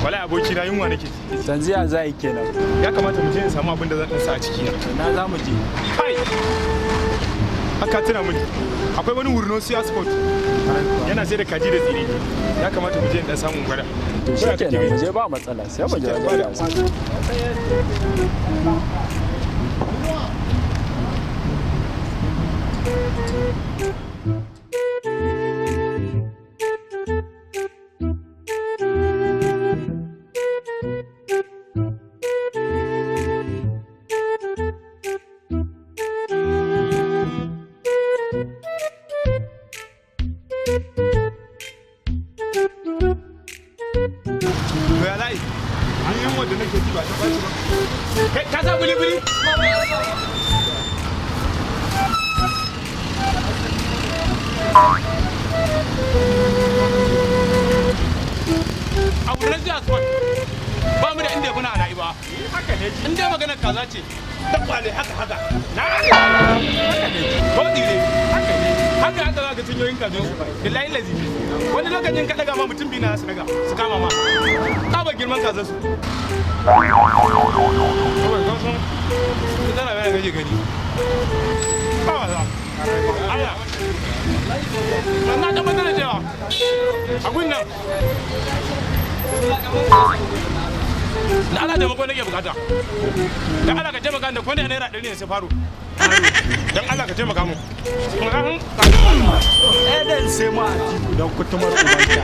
Wala aboki na yunwa nake. Yanzu ya za yi kenan. Ya kamata mu je in samu abin da zan sa a ciki na. Na za mu je. Kai. Aka tuna mini. Akwai wani wurno siya sport. Yana sai da kaji da tsire. Ya kamata mu je in dan samu gwada. To shi kenan mu je ba matsala sai mu je wajen. Ka sa buli-buli? A wurin jiya sport ba mu da inda kuna ana ba. Haka ne. Inda magana kaza ce. Tabbale haka. Na ne. Haka ne. Ko dire. Haka ne. Haka za ka tunyoyin kazo. Billahi lazi. Wani lokacin ka daga ma mutum bi na su daga su kama ma. Ka ba girman kazan su. Kawai kan sun tana bayan gaje gani. Ba wasa. Aya. Na tabbatar da cewa a gun nan da Allah taimako nake bukata. Dan Allah ka taimaka da kwanda naira 100 ne sai faru. Dan Allah ka taimaka mu. Dan sai ma a don kutumar ubanka.